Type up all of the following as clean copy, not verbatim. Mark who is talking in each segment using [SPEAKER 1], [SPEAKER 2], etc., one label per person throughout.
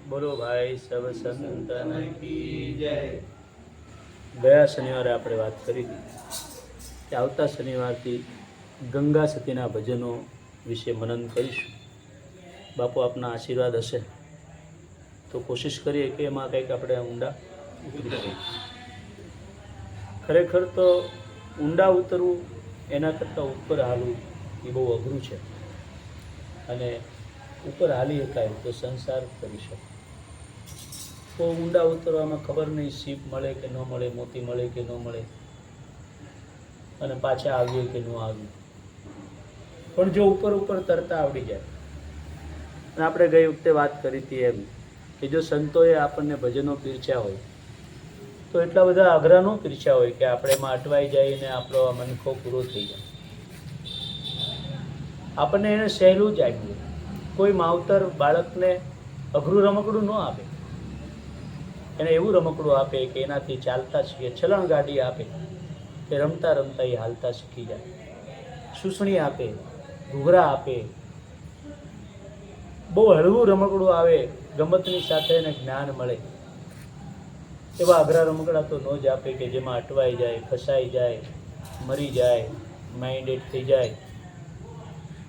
[SPEAKER 1] બોલો ભાઈ સબ સંતન કી જય। ગયા શનિવારે આપણે વાત કરી હતી કે આવતા શનિવારથી ગંગા સતીના ભજનો વિશે મનન કરીશું। બાપુ આપના આશીર્વાદ હશે તો કોશિશ કરીએ કે એમાં કંઈક આપણે ઊંડા ઉતરી શકીએ। ખરેખર તો ઊંડા ઉતરવું એના કરતાં ઉપર હાલવું એ બહુ અઘરું છે, અને ઉપર હાલી શકાય તો સંસાર કરી શકે। તો ઊંડા ઉતરવામાં ખબર નહીં સીપ મળે કે ન મળે, મોતી મળે કે ન મળે, અને પાછા આવીએ કે ન આવીએ, પણ જો ઉપર ઉપર તરતા આવડી જાય। અને આપણે ગઈ વખતે વાત કરી હતી એમ કે જો સંતોએ આપણને ભજનો પીરસ્યા હોય તો એટલા બધા આગ્રહ ન પીરસ્યા હોય કે આપણે એમાં અટવાઈ જઈને આપણો આ મનખો પૂરો થઈ જાય। આપણને એને સહેલું જ આપ્યું। કોઈ માવતર બાળકને અઘરું રમકડું ન આપે, એને એવું રમકડું આપે કે એનાથી ચાલતા શીખે, ચલણ ગાડી આપે કે રમતા રમતા એ હાલતા શીખી જાય, સૂસણી આપે, ઘૂઘરા આપે, બહુ હળવું રમકડું આવે, ગમતની સાથે એને જ્ઞાન મળે। એવા અઘરા રમકડા તો ન જ આપે કે જેમાં અટવાઈ જાય, ફસાઈ જાય, મરી જાય, માઇન્ડેડ થઈ જાય।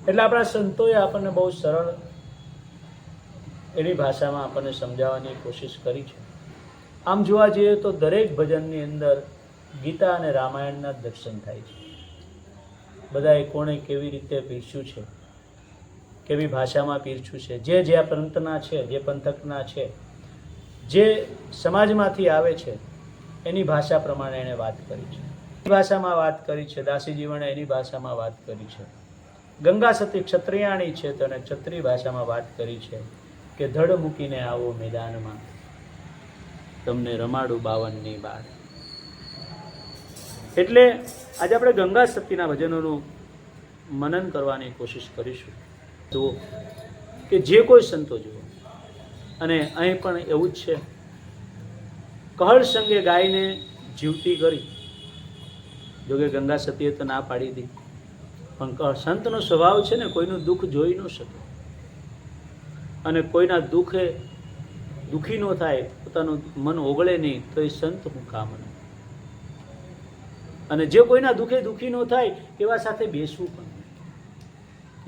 [SPEAKER 1] એટલે આપણા સંતોએ આપણને બહુ સરળ એની ભાષામાં આપણને સમજાવવાની કોશિશ કરી છે। આમ જોવા જઈએ તો દરેક ભજનની અંદર ગીતા અને રામાયણના દર્શન થાય છે। બધાએ કોણે કેવી રીતે પીરસ્યું છે, કેવી ભાષામાં પીરસ્યું છે, જે આ પંથના છે, જે પંથકના છે, જે સમાજમાંથી આવે છે એની ભાષા પ્રમાણે એણે વાત કરી છે। એની ભાષામાં વાત કરી છે, દાસીજીવણે એની ભાષામાં વાત કરી છે। ગંગા સતી ક્ષત્રિયાણી છે તો એને ક્ષત્રિય ભાષામાં વાત કરી છે કે ધડ મૂકીને આવો મેદાનમાં, તમને રમાડું 52ની બાર। એટલે આજે આપણે ગંગા સતીના ભજનોનું મનન કરવાની કોશિશ કરીશું। જુઓ કે જે કોઈ સંતો જુઓ, અને અહીં પણ એવું જ છે, કહળ સંગે ગાયને જીવતી કરી। જોકે ગંગા સતીએ તો ના પાડી દી, પણ સંતનો સ્વભાવ છે ને કોઈનું દુઃખ જોઈ ન શકે, અને કોઈના દુઃખી ન થાય, પોતાનું મન ઓગળે નહીં તો એ સંત હું કામનું। અને જે કોઈના દુઃખી ન થાય એવા સાથે બેસવું પણ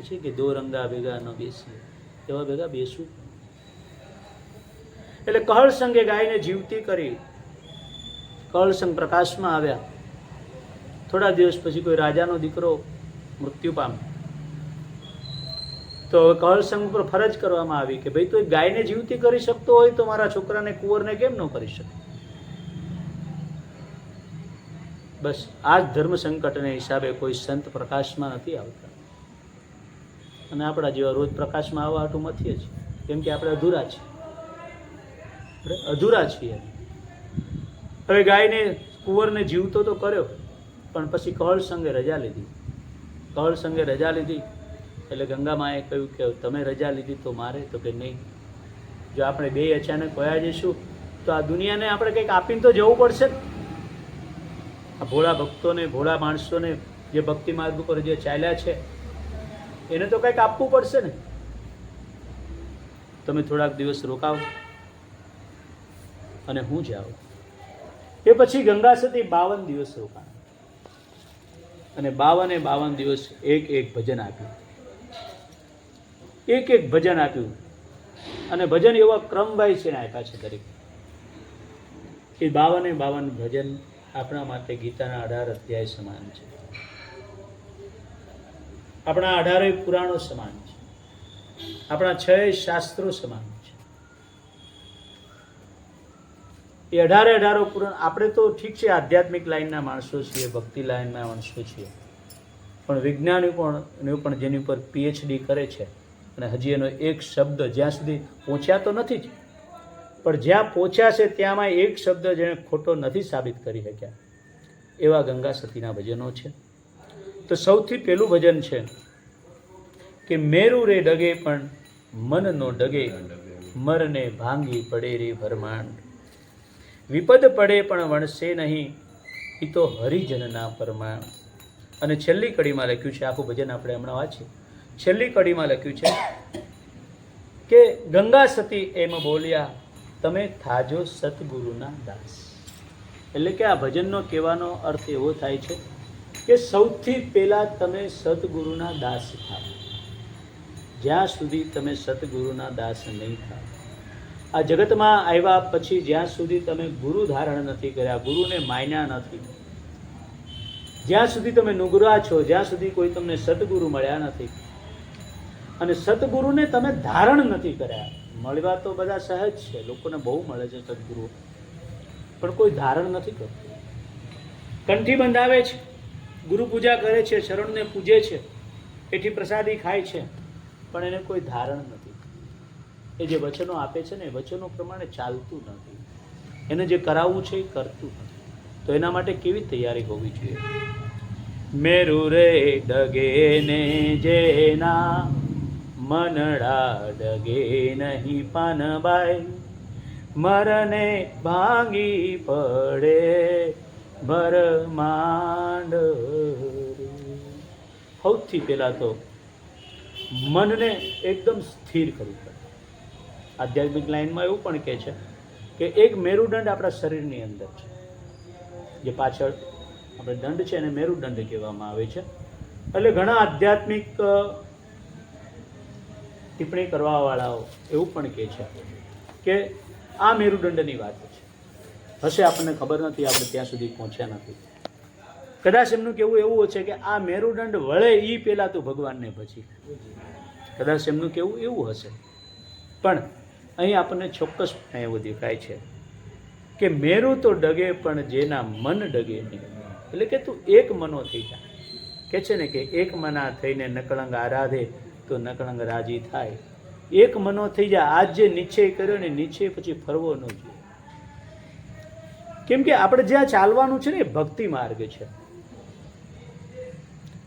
[SPEAKER 1] છે કે દો રંગા ભેગા ન બેસીએ, એવા ભેગા બેસવું પણ। એટલે કહળ સંગે ગાયને જીવતી કરી, કહળ સંગ પ્રકાશમાં આવ્યા। થોડા દિવસ પછી કોઈ રાજાનો દીકરો મૃત્યુ પામે તો કહળ સંઘ પર ફરજ કરવામાં આવી કે ભાઈ તું ગાયને જીવતી કરી શકતો હોય તો મારા છોકરાને કુંવરને કેમ ન કરી શકે। બસ આ જ ધર્મ સંકટને હિસાબે કોઈ સંત પ્રકાશમાં નથી આવતા, અને આપણા જેવા રોજ પ્રકાશમાં આવવા હાટું મથીએ છીએ, કેમ કે આપણે અધૂરા છીએ। હવે ગાયને કુંવરને જીવતો તો કર્યો, પણ પછી કહળ સંઘે રજા લીધી। કહળ સંઘે રજા લીધી એટલે ગંગામાએ કહ્યું કે તમે રજા લીધી તો મારે, તો કે નહીં, જો આપણે બે અચાનક વયા જઈશું તો આ દુનિયાને આપણે કંઈક આપીને તો જવું પડશે ને। આ ભોળા ભક્તોને, ભોળા માણસોને જે ભક્તિ માર્ગ ઉપર જે ચાલ્યા છે એને તો કંઈક આપવું પડશે ને। તમે થોડાક દિવસ રોકાવો અને હું જાઉં। એ પછી ગંગા સતી 52 દિવસ રોકાણ, અને 52 દિવસ એક ભજન આપ્યું, એક ભજન આપ્યું। અને ભજન એવા ક્રમવાઇઝ એને આપ્યા છે દરેક। એ 52 ભજન આપણા માટે ગીતાના 18 અધ્યાય સમાન છે, આપણા 18 પુરાણો સમાન છે, આપણા 6 શાસ્ત્રો સમાન છે। એ 18 પુરાણ આપણે તો ઠીક છે આધ્યાત્મિક લાઈનના માણસો છીએ, ભક્તિ લાઈનના માણસો છીએ, પણ વિજ્ઞાનિકો પણ જેની ઉપર PhD કરે છે અને હજી એનો એક શબ્દ જ્યાં સુધી પહોંચ્યા તો નથી જ, પણ જ્યાં પહોંચ્યા છે ત્યાંમાં એક શબ્દ જેને ખોટો નથી સાબિત કરી શક્યા, એવા ગંગા સતીના ભજનો છે। તો સૌથી પહેલું ભજન છે કે મેરુ રે ડગે પણ મન નો ડગે, મરને ભાંગી પડે રે ભરમાંડ, વિપદ પડે પણ વણસે નહીં, એ તો હરિજનના પરમાણ। અને છેલ્લી કડીમાં લખ્યું છે, આખું ભજન આપણે હમણાં વાંચીએ, છેલ્લી કડીમાં લખ્યું છે કે ગંગા સતી એમ બોલ્યા, તમે થાજો સતગુરુના દાસ. એટલે કે આ ભજનનો કહેવાનો અર્થ એવો થાય છે કે સૌથી પહેલાં તમે સતગુરુના દાસ થાવ. જ્યાં સુધી તમે સતગુરુના દાસ નહીં થાવ, આ જગતમાં આવ્યા પછી જ્યાં સુધી તમે ગુરુ ધારણ નથી કર્યા, ગુરુને માન્યા નથી, જ્યાં સુધી તમે નુગરા છો, જ્યાં સુધી કોઈ તમને સતગુરુ મળ્યા નથી અને સતગુરુને તમે ધારણ નથી કર્યા. મળવા તો બધા સહજ છે, લોકોને બહુ મળે છે સદગુરુ, પણ કોઈ ધારણ નથી કરતું. કંઠી બંધાવે છે, ગુરુ પૂજા કરે છે, શરણને પૂજે છે, એથી પ્રસાદી ખાય છે, પણ એને કોઈ ધારણ નથી. એ જે વચનો આપે છે ને એ વચનો પ્રમાણે ચાલતું નથી, એને જે કરાવવું છે એ કરતું નથી. તો એના માટે કેવી તૈયારી હોવી જોઈએ? મેરુ રે ડગે ને જેના મનડા ડગે નહીં પાનબાઈ, મરને ભાંગી પડે ભરમાંડ. સૌથી પહેલા તો મનને એકદમ સ્થિર કરવું પડે. આધ્યાત્મિક લાઈનમાં એવું પણ કહે છે કે એક મેરુદંડ આપણા શરીરની અંદર છે, જે પાછળ આપણે દંડ છે એને મેરુદંડ કહેવામાં આવે છે. એટલે ઘણા આધ્યાત્મિક ટિપ્પણી કરવાવાળાઓ એવું પણ કહે છે કે આ મેરુદંડની વાત છે. હશે, આપણને ખબર નથી, આપણે ત્યાં સુધી પહોંચ્યા નથી. કદાચ એમનું કહેવું એવું છે કે આ મેરુદંડ વળે એ પહેલાં તું ભગવાનને ભજી. કદાચ એમનું કહેવું એવું હશે, પણ અહીં આપણને ચોક્કસ એવું દેખાય છે કે મેરુ તો ડગે પણ જેના મન ડગે નહીં. એટલે કે તું એક મનો થઈ જા. કે છે ને કે એક મના થઈને નકળંગ આરાધે તો નકળંગ રાજી થાય. એક મનો થઈ જાય. આજ જે નિશ્ચય કર્યો ને નિશ્ચય પછી ફરવો ન જોઈએ. કેમ કે આપણે જ્યાં ચાલવાનું છે ને એ ભક્તિ માર્ગ છે.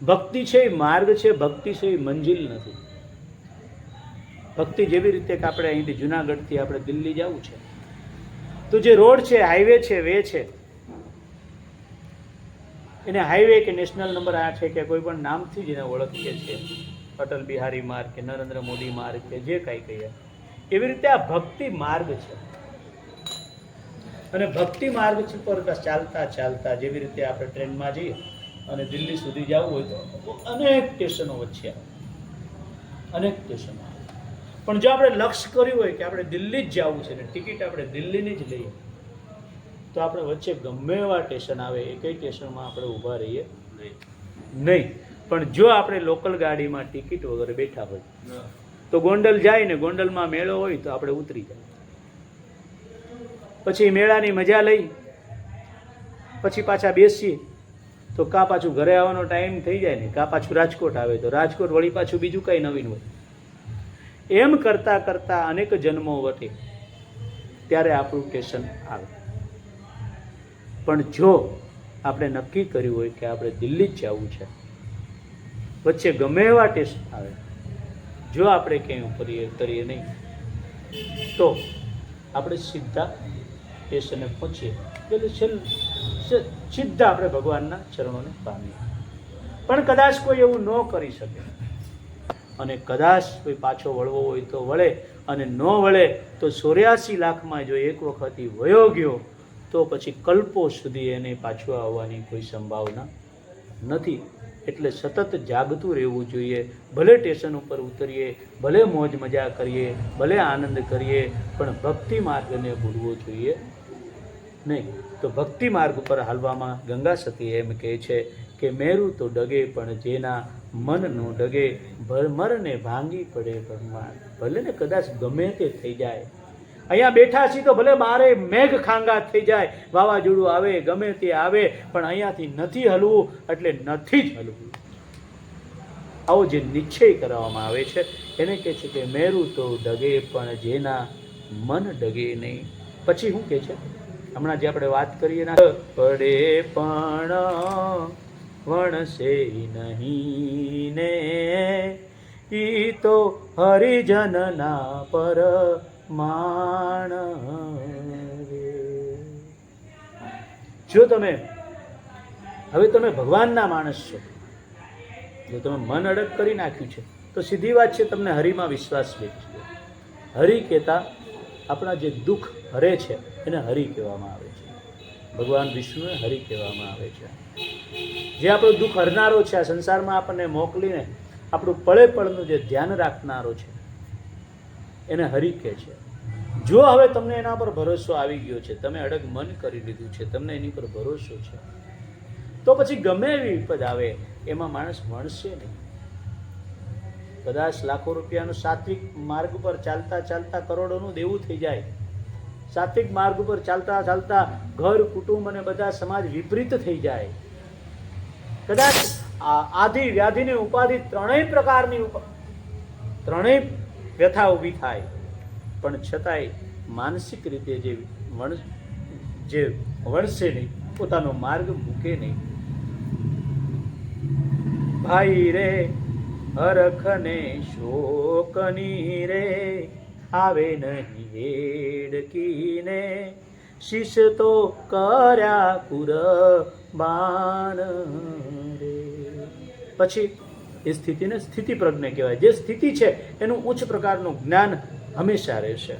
[SPEAKER 1] ભક્તિ છે એ માર્ગ છે, ભક્તિ છે એ મંજિલ નથી. ભક્તિ જેવી રીતે કે આપણે અહીંથી જુનાગઢથી આપણે દિલ્હી જવું છે તો જે રોડ છે, હાઈવે છે, વે છે, એને હાઈવે કે નેશનલ નંબર 8 કે કોઈ પણ નામથી જ એને ઓળખીએ છીએ, અટલ બિહારી માર્ગ કે નરેન્દ્ર મોદી માર્ગ કે જે કાંઈ કહીએ. એવી રીતે આ ભક્તિ માર્ગ છે. અને ભક્તિ માર્ગ પર ચાલતા ચાલતા જેવી રીતે આપણે ટ્રેનમાં જઈએ અને દિલ્હી સુધી જવું હોય તો અનેક સ્ટેશનો વચ્ચે આવે, અનેક સ્ટેશનો આવે. પણ જો આપણે લક્ષ્ય કર્યું હોય કે આપણે દિલ્હી જ જવું છે ને ટિકિટ આપણે દિલ્હીની જ લઈએ તો આપણે વચ્ચે ગમે એવા સ્ટેશન આવે એ કઈ સ્ટેશનમાં આપણે ઊભા રહીએ નહીં. પણ જો આપણે લોકલ ગાડીમાં ટિકિટ વગર બેઠા હોય તો ગોંડલ જાય ને ગોંડલમાં મેળો હોય તો આપણે ઉતરી જાય, પછી મેળાની મજા લઈ પછી પાછા બેસીએ તો કાં પાછું ઘરે આવવાનો ટાઈમ થઈ જાય ને કાં પાછું રાજકોટ આવે તો રાજકોટ વળી પાછું બીજું કંઈ નવીન હોય. એમ કરતાં કરતાં અનેક જન્મો વટે ત્યારે આપણું સ્ટેશન આવે. પણ જો આપણે નક્કી કર્યું હોય કે આપણે દિલ્હી જ જવું છે, વચ્ચે ગમે એવા સ્ટેશન આવે, જો આપણે ક્યાંય ઉતરીએ નહીં તો આપણે સીધા સ્ટેશને પહોંચીએ એટલે સીધા આપણે ભગવાનના ચરણોને પામીએ. પણ કદાચ કોઈ એવું ન કરી શકે અને કદાચ કોઈ પાછો વળવો હોય તો વળે, અને ન વળે તો 84 લાખમાં જો એક વખત વયો ગયો તો પછી કલ્પો સુધી એને પાછું આવવાની કોઈ સંભાવના નથી. એટલે સતત જાગતું રહેવું જોઈએ. ભલે સ્ટેશન ઉપર ઉતરીએ, ભલે મોજ મજા કરીએ, ભલે આનંદ કરીએ, પણ ભક્તિ માર્ગને ભૂલવો જોઈએ નહીં. તો ભક્તિ માર્ગ ઉપર હાલવામાં ગંગા સતી એમ કહે છે કે મેરુ તો ડગે પણ જેના મન નો ડગે, મરને ભાંગી પડે બ્રહ્માંડ. ભલે ને કદાચ ગમે તે થઈ જાય, અહીંયા બેઠા છીએ તો ભલે બારે મેઘ ખાંગા થઈ જાય, વાવાઝોડું આવે, ગમે તે આવે, પણ અહીંયાથી નથી હલવું એટલે નથી જ હલવું. આવો જે નિશ્ચય કરવામાં આવે છે એને કહે છે કે મેરુ તો ડગે પણ જેના મન ડગે નહીં. પછી શું કહે છે? હમણાં જે આપણે વાત કરીએ ના, પડે પણ વણશે નહીં ને ઈ તો હરિજનના પર માણ. જો તમે હવે તમે ભગવાનના માણસ છો, જો તમે મન અડગ કરી નાખ્યું છે તો સીધી વાત છે તમને હરિમાં વિશ્વાસ બેસી ગયો. હરિ કહેતા આપણા જે દુઃખ હરે છે એને હરિ કહેવામાં આવે છે. ભગવાન વિષ્ણુને હરિ કહેવામાં આવે છે. જે આપણું દુઃખ હરનારો છે, આ સંસારમાં આપણને મોકલીને આપણું પળે પળનું જે ધ્યાન રાખનારો છે એને હરિ કહે છે. જો હવે તમને એના પર ભરોસો આવી ગયો છે, તમે અડગ મન કરી લીધું છે, તમને એની પર ભરોસો છે, તો પછી ગમે એવી વિપદ આવે એમાં માણસ વણશે નહીં. કદાચ લાખો રૂપિયાનું સાત્વિક માર્ગ પર ચાલતા ચાલતા કરોડોનું દેવું થઈ જાય. સાત્વિક માર્ગ ઉપર ચાલતા ચાલતા ઘર કુટુંબ અને બધા સમાજ વિપરીત થઈ જાય. કદાચ આધિ વ્યાધિની ઉપાધિ ત્રણેય પ્રકારની ત્રણેય વ્યથા ઊભી થાય, પણ છતાંય માનસિક રીતે જે વણશે નહીં, પોતાનો માર્ગ મૂકે નહીં. ભાઈ રે હરખને શોકની રે આવે નહીં હેડકીને, શિષ તો કર્યા કુરબાન રે. પછી એ સ્થિતિને સ્થિતિ પ્રજ્ઞ કહેવાય. જે સ્થિતિ છે એનું ઉચ્ચ પ્રકારનું જ્ઞાન હંમેશા રહેશે.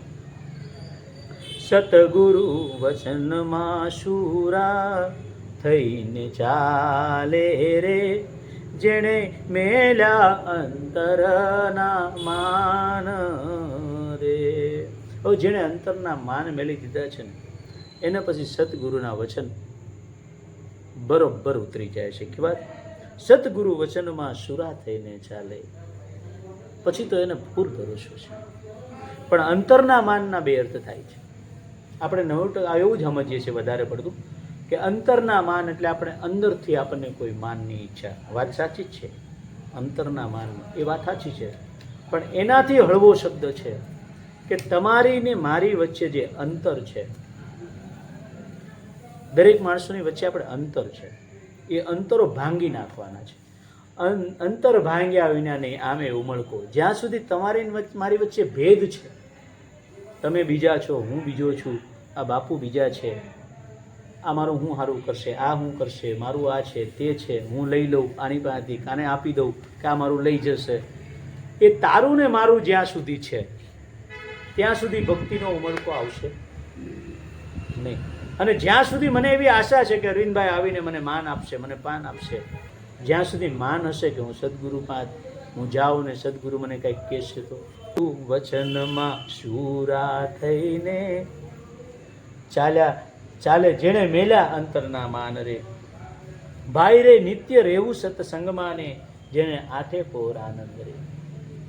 [SPEAKER 1] સતગુરુ વચનમાં શુરા થઈને ચાલે રે, જેણે મેલ્યા અંતરના માન રે. હવે જેણે અંતરના માન મેલી દીધા છે ને એને પછી સતગુરુના વચન બરોબર ઉતરી જાય છે. કે વાત સતગુરુ વચનમાં શુરા થઈને ચાલે, પછી તો એને પૂર ભરોસો છે. પણ અંતરના માનના બે અર્થ થાય છે. આપણે 90% એવું જ સમજીએ છીએ વધારે પડતું કે અંતરના માન એટલે આપણે અંદરથી આપણને કોઈ માનની ઈચ્છા. વાત સાચી જ છે, અંતરના માન એ વાત સાચી છે, પણ એનાથી હળવો શબ્દ છે કે તમારી ને મારી વચ્ચે જે અંતર છે, દરેક માણસોની વચ્ચે આપણે અંતર છે, એ અંતરો ભાંગી નાખવાના છે. અંતર ભાંગ્યા વિના નહીં આમે ઉમળકો. જ્યાં સુધી તમારી મારી વચ્ચે ભેદ છે, તમે બીજા છો, હું બીજો છું, આ બાપુ બીજા છે, આ મારું હું સારું કરશે, આ હું કરશે, મારું આ છે, તે છે, હું લઈ લઉં આની પાસેથી, કાને આપી દઉં કે આ મારું લઈ જશે, એ તારું ને મારું જ્યાં સુધી છે ત્યાં સુધી ભક્તિનો ઉમળકો આવશે નહીં. અને જ્યાં સુધી મને એવી આશા છે કે અરવિંદભાઈ આવીને મને માન આપશે, મને પાન આપશે, જ્યાં સુધી માન હશે કે હું સદગુરુ પાસે હું જાઉં ને સદગુરુ મને કંઈક કહેશે, તો વચનમાં શુરા થઈને ચાલે જેણે મેલ્યા અંતરના માન રે. ભાઈ રે નિત્ય રહેવું સત્સંગમાં ને જેણે આઠે પોર આનંદ રે.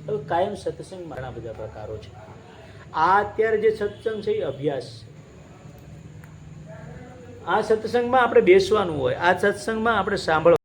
[SPEAKER 1] હવે કાયમ સત્સંગમાં ઘણા બધા પ્રકારો છે. આ અત્યારે જે સત્સંગ છે એ અભ્યાસ છે. આ સત્સંગમાં આપણે બેસવાનું હોય, આ સત્સંગમાં આપણે સાંભળવાનું.